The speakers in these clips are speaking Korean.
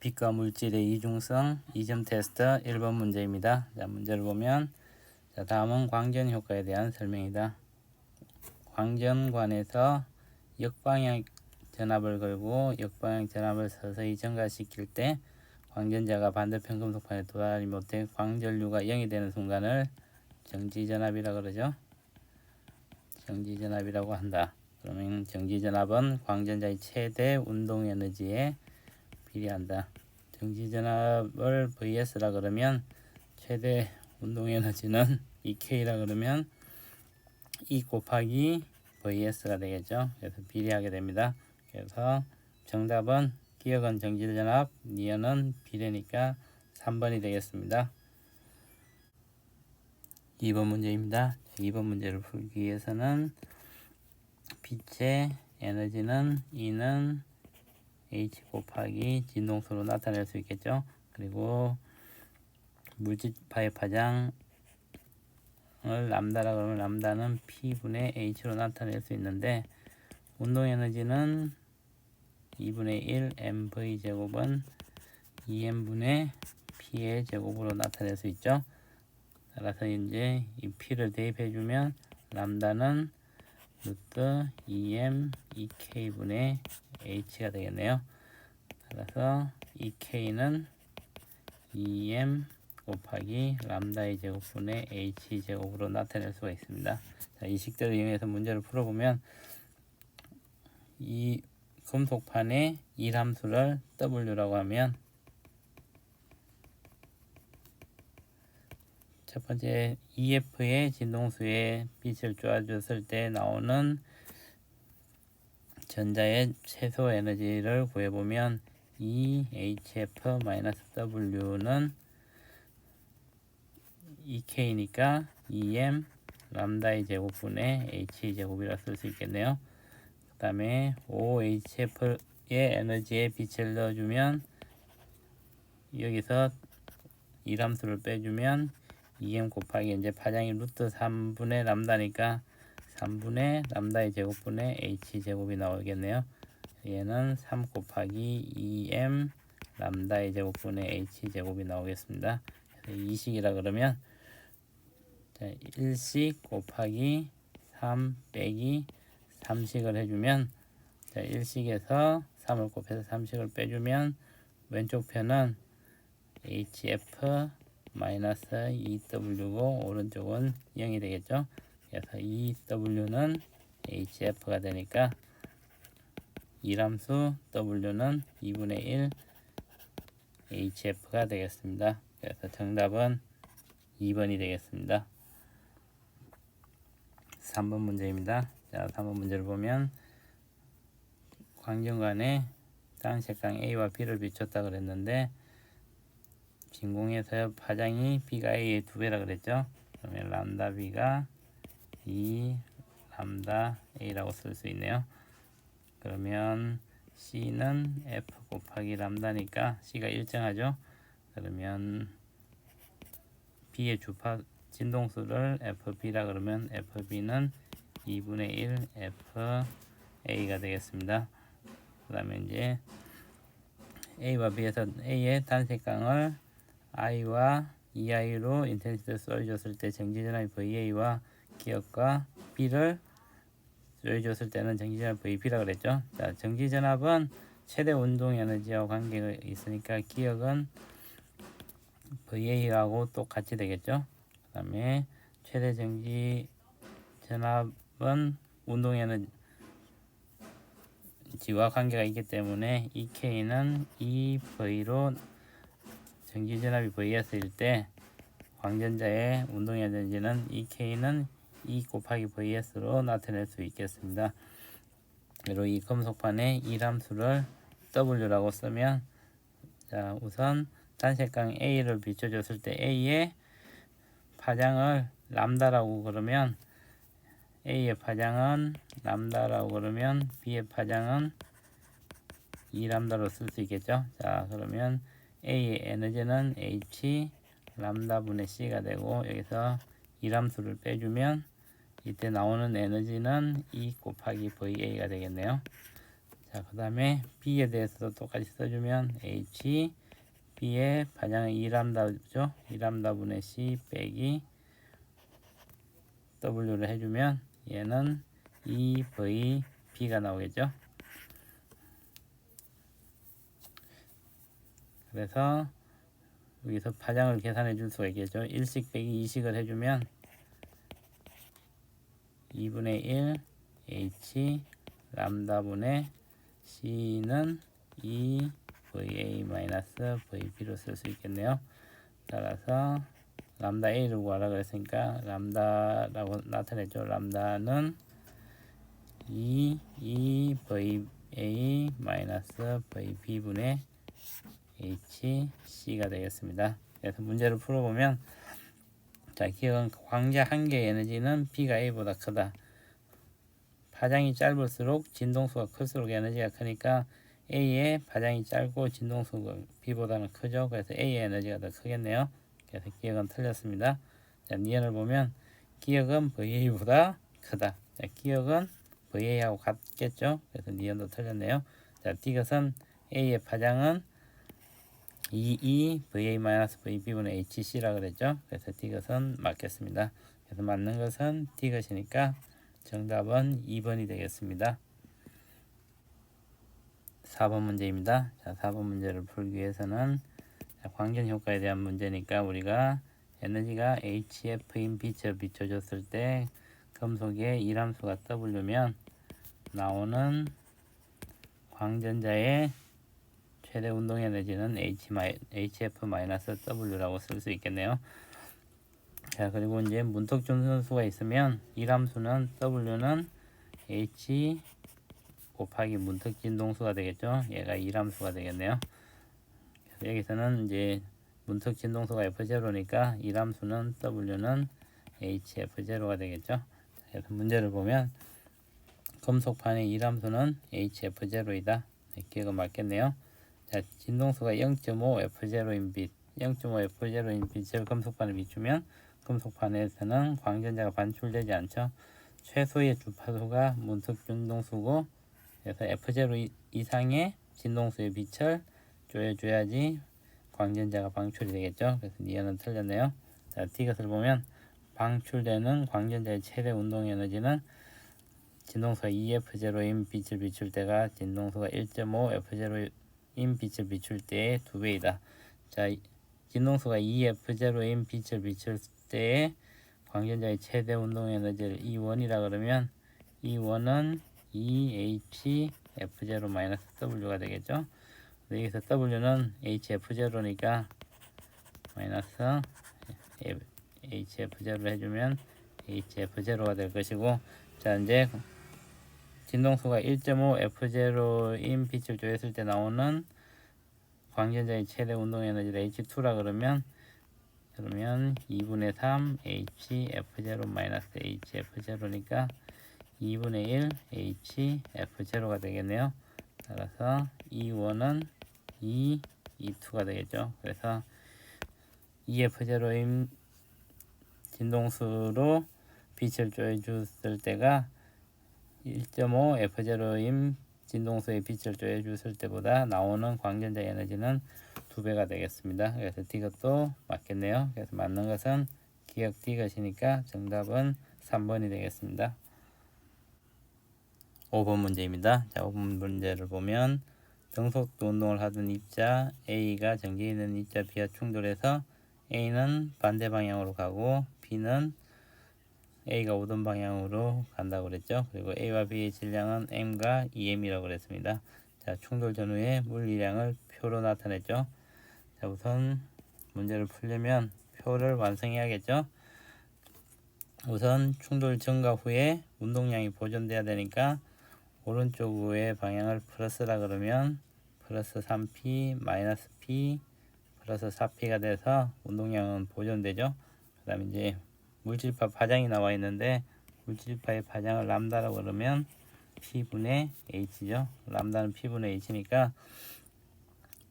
빛과 물질의 이중성 2점 테스트 1번 문제입니다. 자, 문제를 보면 자, 다음은 광전 효과에 대한 설명이다. 광전관에서 역방향 전압을 걸고 역방향 전압을 서서히 증가시킬 때 광전자가 반대편 금속판에 도달하지 못해 광전류가 0이 되는 순간을 정지전압이라 그러죠. 정지전압이라고 한다. 그러면 정지전압은 광전자의 최대 운동에너지에 비례한다. 정지전압을 VS라 그러면 최대 운동에너지는 EK라 그러면 E 곱하기 VS가 되겠죠. 그래서 비례하게 됩니다. 그래서 정답은 기억은 정지전압, 니은은 비례니까 3번이 되겠습니다. 2번 문제입니다. 2번 문제를 풀기 위해서는 빛의 에너지는 E는 H 곱하기 진동수로 나타낼 수 있겠죠. 그리고 물질파의 파장을 람다라 그러면 람다는 P분의 H로 나타낼 수 있는데 운동에너지는 2분의 1 mv 제곱은 2m분의 P의 제곱으로 나타낼 수 있죠. 따라서 이제 이 P를 대입해주면 람다는 루트 2m 2k분의 h가 되겠네요. 따라서 2k는 2m 곱하기 람다의 제곱분의 h 제곱으로 나타낼 수가 있습니다. 자, 이 식들을 이용해서 문제를 풀어보면 이 금속판의 이 함수를 w라고 하면 첫 번째 EF의 진동수에 빛을 쏘아줬을 때 나오는 전자의 최소 에너지를 구해보면 EHF-W는 EK니까 EM 람다의 제곱분의 H 제곱이라 쓸 수 있겠네요. 그 다음에 OHF의 에너지에 빛을 넣어주면 여기서 이함수를 빼주면 2m 곱하기 이제 파장이 루트 3분의 람다니까 3분의 람다의 제곱분의 h 제곱이 나오겠네요. 얘는 3 곱하기 2m 람다의 제곱분의 h 제곱이 나오겠습니다. 그래서 2식이라 그러면 1식 곱하기 3 빼기 3식을 해주면 1식에서 3을 곱해서 3식을 빼주면 왼쪽 편은 HF 마이너스 2W고 오른쪽은 0이 되겠죠. 그래서 2W는 HF가 되니까 이함수 W는 2분의 1 HF가 되겠습니다. 그래서 정답은 2번이 되겠습니다. 3번 문제입니다. 자, 3번 문제를 보면 광전관에 단색강 A와 B를 비췄다 그랬는데 진공에서 파장이 B가 A의 2배라 그랬죠. 그러면 람다 B가 2 람다 A라고 쓸 수 있네요. 그러면 C는 F 곱하기 람다니까 C가 일정하죠. 그러면 B의 주파 진동수를 FB라 그러면 FB는 2분의 1 FA가 되겠습니다. 그 다음에 이제 A와 B에서 A의 단색강을 I와 EI로 인텐시티를 쏘여줬을 때 정지전압이 VA와 기억과 B를 쏘여줬을 때는 정지전압 VP라 그랬죠. 자, 정지전압은 최대 운동 에너지와 관계가 있으니까 기억은 VA하고 똑같이 되겠죠. 그 다음에 최대 정지전압은 운동 에너지와 관계가 있기 때문에 EK는 EV로 정지전압이 VS일 때 광전자의 운동에너지는 EK는 E 곱하기 VS로 나타낼 수 있겠습니다. 그리고 이 금속판의 이함수를 W라고 쓰면 자, 우선 단색강 A를 비춰줬을 때 A의 파장을 람다라고 그러면 A의 파장은 람다라고 그러면 B의 파장은 2람다로 쓸 수 있겠죠. 자, 그러면 A의 에너지는 H 람다 분의 C가 되고 여기서 이함수를 빼주면 이때 나오는 에너지는 E 곱하기 VA가 되겠네요. 자, 그 다음에 B에 대해서도 똑같이 써주면 H, B의 반향은 2람다죠. 2람다분의 C 빼기 W를 해주면 얘는 2VB가 나오겠죠. 그래서 여기서 파장을 계산해 줄 수가 있겠죠. 1식 빼기 2식을 해주면 2분의 1 H 람다분의 C는 2 VA 마이너스 VB로 쓸 수 있겠네요. 따라서 람다 A를 구하라 그랬으니까 람다라고 나타냈죠. 람다는 2 VA 마이너스 VB분의 HC가 되겠습니다. 그래서 문제를 풀어보면 자, 기억은 광자 한 개의 에너지는 B가 A보다 크다. 파장이 짧을수록 진동수가 클수록 에너지가 크니까 A의 파장이 짧고 진동수가 B보다는 크죠. 그래서 A의 에너지가 더 크겠네요. 그래서 기억은 틀렸습니다. 자, 니은을 보면 기억은 VA보다 크다. 자, 기억은 VA하고 같겠죠. 그래서 니은도 틀렸네요. 자, 디귿은 A의 파장은 2VA-VB분의 HC라 그랬죠. 그래서 디귿은 맞겠습니다. 그래서 맞는 것은 디귿이니까 정답은 2번이 되겠습니다. 4번 문제입니다. 자, 4번 문제를 풀기 위해서는 광전 효과에 대한 문제니까 우리가 에너지가 HF인 빛을 비춰줬을 때 금속의 이람수가 W면 나오는 광전자의 최대 운동 에너지는 HF-W라고 쓸 수 있겠네요. 자, 그리고 이제 문턱 준선수가 있으면 이람수는 W는 H 곱하기 문턱 진동수가 되겠죠. 얘가 이람수가 되겠네요. 여기서는 이제 문턱 진동수가 F0니까 이람수는 W는 HF0가 되겠죠. 그래서 문제를 보면 금속판의 이람수는 HF0이다. 네, 기억은 맞겠네요. 자, 진동수가 0.5 F0인 빛, 0.5 F0인 빛을 금속판에 비추면 금속판에서는 광전자가 반출되지 않죠. 최소의 주파수가 문턱 진동수고, 그래서 F0 이상의 진동수의 빛을 쪼여줘야지 광전자가 방출이 되겠죠. 그래서 니은은 틀렸네요. 자, 디귿을 보면 방출되는 광전자의 최대 운동 에너지는 진동수가 2F0인 빛을 비출 때가 진동수가 1.5 F0인 빛을 비출 때의 2배이다. 자, 진동수가 2F0인 빛을 비출 때의 광전자의 최대 운동 에너지를 E1이라 그러면 E1은 EHF0-W가 되겠죠. 여기서 W는 HF0니까 마이너스 HF0를 해주면 HF0가 될 것이고, 자, 이제 진동수가 1.5 F0인 빛을 조였을 때 나오는 광전자의 최대 운동 에너지를 H2라 그러면 2분의 3 HF0-HF0니까 2분의 1 HF0가 되겠네요. 따라서 E1은 E2가 되겠죠. 그래서 EF0인 진동수로 빛을 쪼여줬을 때가 1.5 F0인 진동수의 빛을 쪼여줬을 때보다 나오는 광전자 에너지는 2배가 되겠습니다. 그래서 디귿도 맞겠네요. 그래서 맞는 것은 기억 디귿이니까 정답은 3번이 되겠습니다. 5번 문제입니다. 자, 5번 문제를 보면 등속도 운동을 하던 입자 A가 전기에 있는 입자 B와 충돌해서 A는 반대 방향으로 가고 B는 A가 오던 방향으로 간다고 그랬죠. 그리고 A와 B의 질량은 M과 EM이라고 그랬습니다. 자, 충돌 전후의 물리량을 표로 나타냈죠. 자, 우선 문제를 풀려면 표를 완성해야겠죠. 우선 충돌 전과 후에 운동량이 보존돼야 되니까 오른쪽의 방향을 플러스라 그러면 플러스 3P 마이너스 P 플러스 4P가 돼서 운동량은 보존되죠. 그 다음에 이제 물질파 파장이 나와 있는데 물질파의 파장을 람다라고 그러면 P분의 H죠. 람다는 P분의 H니까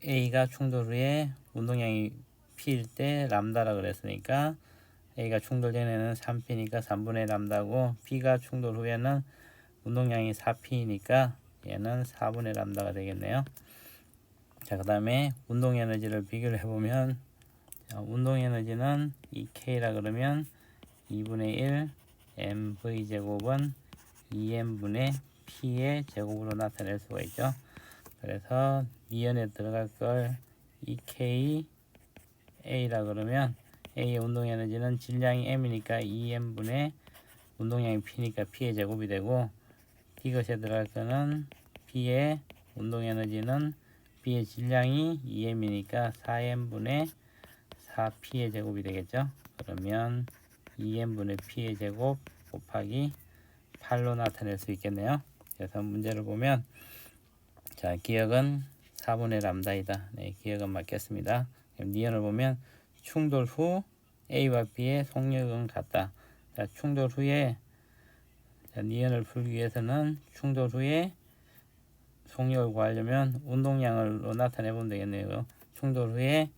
A가 충돌 후에 운동량이 P일 때 람다라 그랬으니까 A가 충돌 전에는 3P니까 3분의 람다고 P가 충돌 후에는 운동량이 4P니까 얘는 4분의 람다가 되겠네요. 자, 그 다음에 운동 에너지를 비교를 해보면, 자, 운동 에너지는 EK라 그러면 2분의 1 mv 제곱은 2m분의 p의 제곱으로 나타낼 수가 있죠. 그래서 니은에 들어갈 걸 EK A라 그러면 A의 운동 에너지는 질량이 m이니까 2m분의 운동량이 p니까 p의 제곱이 되고, D것에 들어갈 거는 B의 운동 에너지는 B의 질량이 2m이니까 4m분의 4p의 제곱이 되겠죠. 그러면 2m분의 p의 제곱 곱하기 8로 나타낼 수 있겠네요. 그래서 문제를 보면, 자, 기억은 4분의 람다이다. 네, 기억은 맞겠습니다. 그럼 니은을 보면 충돌 후 A와 B의 속력은 같다. 자, 충돌 후에, 자, 니은을 풀기 위해서는 충돌 후에 속력을 구하려면 운동량으로 나타내 보면 되겠네요. 충돌 후에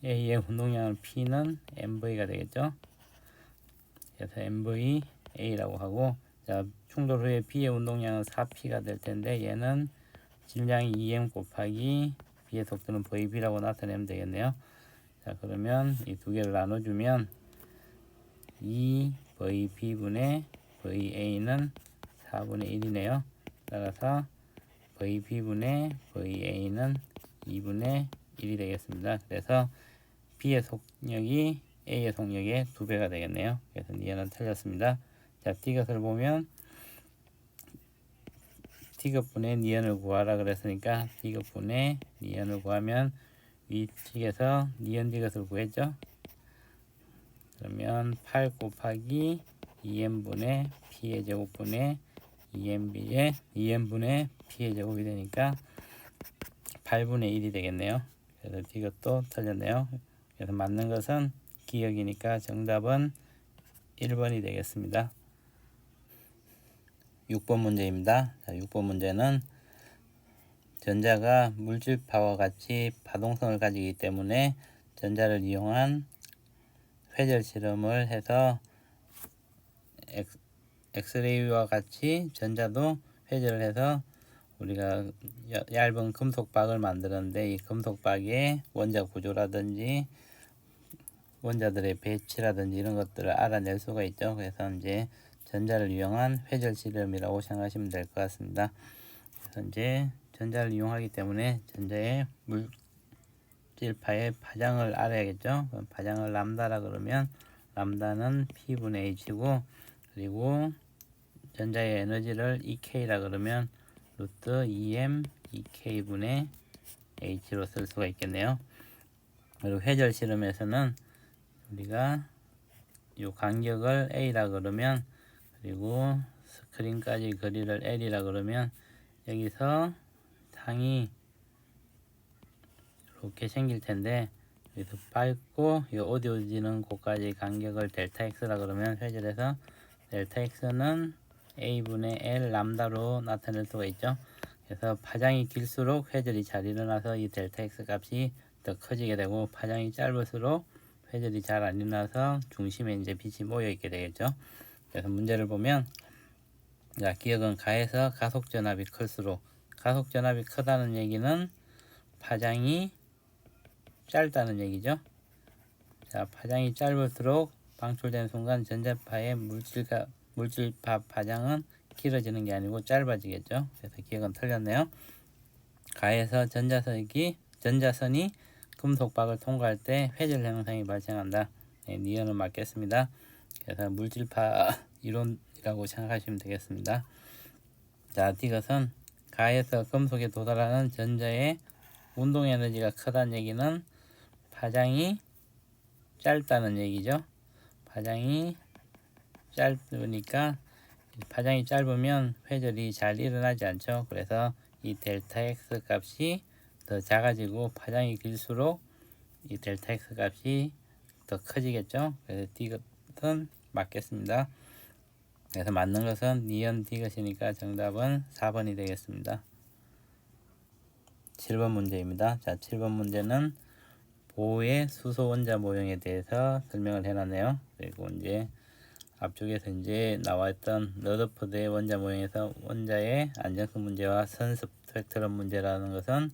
A의 운동량은 P는 mv가 되겠죠. 그래서 mv A라고 하고, 자, 충돌 후에 B의 운동량은 4P가 될 텐데 얘는 질량이 2m 곱하기 B의 속도는 VB라고 나타내면 되겠네요. 자, 그러면 이 두 개를 나눠주면 2VB분의 VA는 4분의 1이네요. 따라서 VB분의 VA는 2분의 1이 되겠습니다. 그래서 B의 속력이 A의 속력의 2배가 되겠네요. 그래서 니은은 틀렸습니다. 자, D것을 보면 D것분의 니은을 구하라 그랬으니까 D것분의 니은을 구하면 위쪽에서 니은 D것을 구했죠. 그러면 8 곱하기 2m분의 P의 제곱분의 2m분의 P의 제곱이 되니까 8분의 1이 되겠네요. 그래서 이것도 틀렸네요. 그래서 맞는 것은 기억이니까 정답은 1번이 되겠습니다. 6번 문제입니다. 자, 6번 문제는 전자가 물질파와 같이 파동성을 가지기 때문에 전자를 이용한 회절 실험을 해서 엑스레이와 같이 전자도 회절을 해서 우리가 얇은 금속박을 만드는데, 이 금속박의 원자 구조라든지 원자들의 배치라든지 이런 것들을 알아낼 수가 있죠. 그래서 이제 전자를 이용한 회절 실험이라고 생각하시면 될 것 같습니다. 그래서 이제 전자를 이용하기 때문에 전자의 물질파의 파장을 알아야겠죠. 파장을 람다라 그러면 람다는 P분의 H고, 그리고 전자의 에너지를 EK라 그러면 루트 2m EK분의 H로 쓸 수가 있겠네요. 그리고 회절 실험에서는 우리가 이 간격을 A라 그러면, 그리고 스크린까지 거리를 L이라 그러면, 여기서 상이 이렇게 생길 텐데, 여기서 밟고 이 어디오지는 곳까지 간격을 델타 X라 그러면 회절해서 델타 X는 A분의 L 람다로 나타낼 수가 있죠. 그래서 파장이 길수록 회절이 잘 일어나서 이 델타 X 값이 더 커지게 되고, 파장이 짧을수록 회절이 잘 안 일어나서 중심에 이제 빛이 모여 있게 되겠죠. 그래서 문제를 보면, 자, 기억은 가에서 가속 전압이 클수록, 가속 전압이 크다는 얘기는 파장이 짧다는 얘기죠. 자, 파장이 짧을수록 방출되는 순간 전자파의 물질파 파장은 길어지는 게 아니고 짧아지겠죠. 그래서 기억은 틀렸네요. 가에서 전자선이 금속박을 통과할 때 회절 현상이 발생한다. 네, 니은은 맞겠습니다. 그래서 물질파 이론이라고 생각하시면 되겠습니다. 자, 이것은 가에서 금속에 도달하는 전자의 운동 에너지가 크다는 얘기는 파장이 짧다는 얘기죠. 파장이 짧으니까, 파장이 짧으면 회절이 잘 일어나지 않죠. 그래서 이 델타 X 값이 더 작아지고, 파장이 길수록 이 델타 X 값이 더 커지겠죠. 그래서 D것은 맞겠습니다. 그래서 맞는 것은 니은 D것이니까 정답은 4번이 되겠습니다. 7번 문제입니다. 자, 7번 문제는 보호의 수소 원자 모형에 대해서 설명을 해놨네요. 그리고 이제 앞쪽에서 이제 나왔던 러더포드의 원자 모형에서 원자의 안정성 문제와 선 스펙트럼 문제라는 것은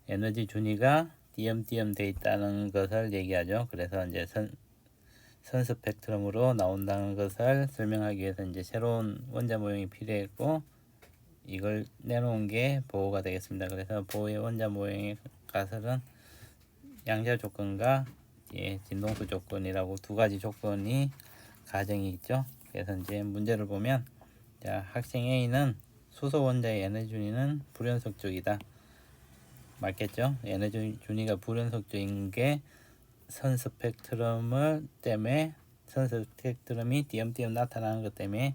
에너지 준위가 띄엄띄엄 돼 있다는 것을 얘기하죠. 그래서 이제 선 스펙트럼으로 나온다는 것을 설명하기 위해서 이제 새로운 원자 모형이 필요했고, 이걸 내놓은 게 보호가 되겠습니다. 그래서 보호의 원자 모형의 가설은 양자 조건과 진동수 조건이라고 두 가지 조건이 가정이 있죠. 그래서 이제 문제를 보면, 자, 학생 A는 수소 원자의 에너지 준위는 불연속 쪽이다. 맞겠죠? 에너지 준위가 불연속 쪽인 게 선 스펙트럼을 때문에, 선 스펙트럼이 띄엄띄엄 나타나는 것 때문에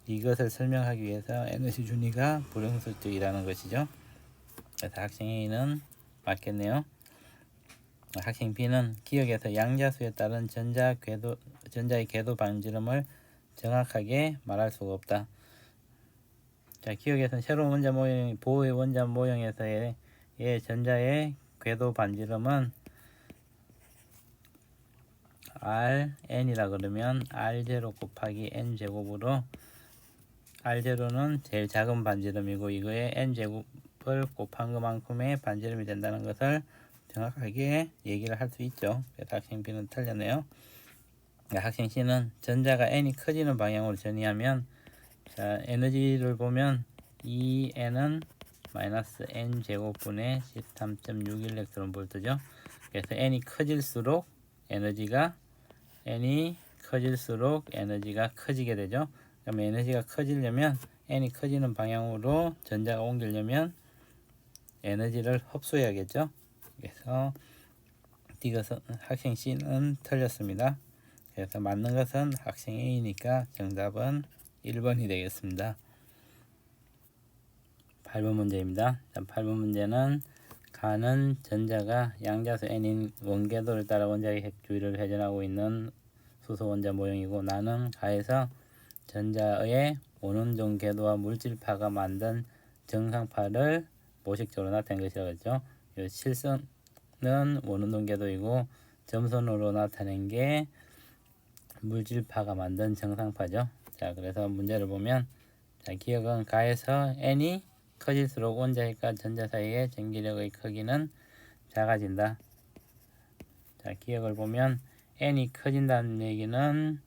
이것을 설명하기 위해서 에너지 준위가 불연속 쪽이라는 것이죠. 그래서 학생 A는 맞겠네요. 학생 B는 기억에서 양자수에 따른 전자의 궤도 반지름을 정확하게 말할 수가 없다. 자, 기억에서는 새로운 원자 모형, 보호의 원자 모형에서의 전자의 궤도 반지름은 Rn이라 그러면 R0 곱하기 N제곱으로, R0는 제일 작은 반지름이고 이거에 N제곱을 곱한 것만큼의 반지름이 된다는 것을 정확하게 얘기를 할 수 있죠. 그래서 학생 B는 틀렸네요. 학생 C는 전자가 N이 커지는 방향으로 전이하면, 자, 에너지를 보면 EN은 마이너스 N 제곱분의 13.6 일렉트론볼트죠. 그래서 N이 커질수록 에너지가 커지게 되죠. 그럼 에너지가 커지려면, N이 커지는 방향으로 전자가 옮기려면 에너지를 흡수해야겠죠. 그래서 이것은 학생 C는 틀렸습니다. 그래서 맞는 것은 학생 A니까 정답은 1번이 되겠습니다. 8번 문제입니다. 8번 문제는 가는 전자가 양자수 N인 원궤도를 따라 원자의 핵 주위를 회전하고 있는 수소 원자 모형이고, 나는 가에서 전자의 원운동 궤도와 물질파가 만든 정상파를 모식적으로 나타낸 것이라고 했죠. 실선은 원운동 궤도이고 점선으로 나타낸 게 물질파가 만든 정상파죠. 자, 그래서 문제를 보면, 자, 기억은 가에서 N이 커질수록 원자핵과 전자 사이의 전기력의 크기는 작아진다. 자, 기억을 보면 N이 커진다는 얘기는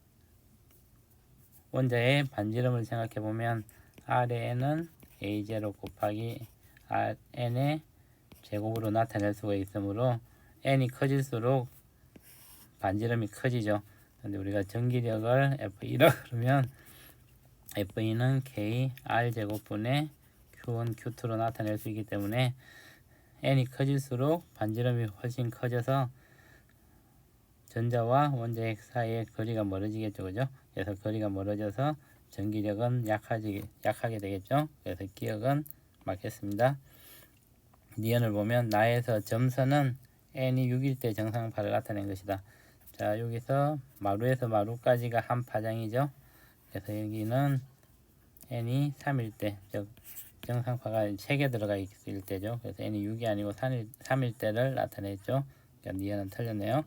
원자의 반지름을 생각해 보면 R의 N은 A0 곱하기 N의 제곱으로 나타낼 수가 있으므로 N이 커질수록 반지름이 커지죠. 근데 우리가 전기력을 F2라 그러면 F2는 K R 제곱분의 Q1 Q2로 나타낼 수 있기 때문에 N이 커질수록 반지름이 훨씬 커져서 전자와 원자핵 사이의 거리가 멀어지겠죠. 그죠? 그래서 거리가 멀어져서 전기력은 약하게 되겠죠. 그래서 기억은 맞겠습니다. 니은을 보면 나에서 점선은 N이 6일 때 정상파를 나타낸 것이다. 자, 여기서 마루에서 마루까지가 한 파장이죠. 그래서 여기는 N이 3일 때, 즉 정상파가 3개 들어가 있을 때죠. 그래서 N이 6이 아니고 3일 때를 나타냈죠. 그러니까 니은은 틀렸네요.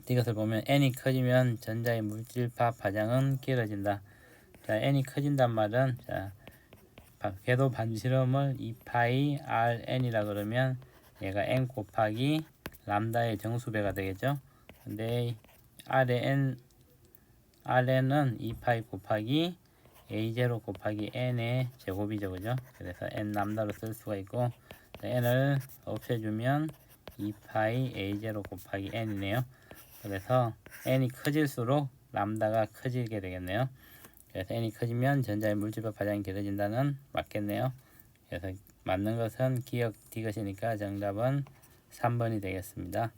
이것을 보면 N이 커지면 전자의 물질파 파장은 길어진다. 자, N이 커진단 말은, 자, 궤도 반지름을 2파이 Rn이라 그러면 얘가 N 곱하기 람다의 정수배가 되겠죠. 근데 Rn은 2파이 곱하기 A0 곱하기 N의 제곱이죠. 그죠? 그래서 N 람다로 쓸 수가 있고, N을 없애주면 2파이 A0 곱하기 N이네요. 그래서 N이 커질수록 람다가 커지게 되겠네요. 그래서 N이 커지면 전자의 물질파 파장이 길어진다는 맞겠네요. 그래서 맞는 것은 기억 D것이니까 정답은 3번이 되겠습니다.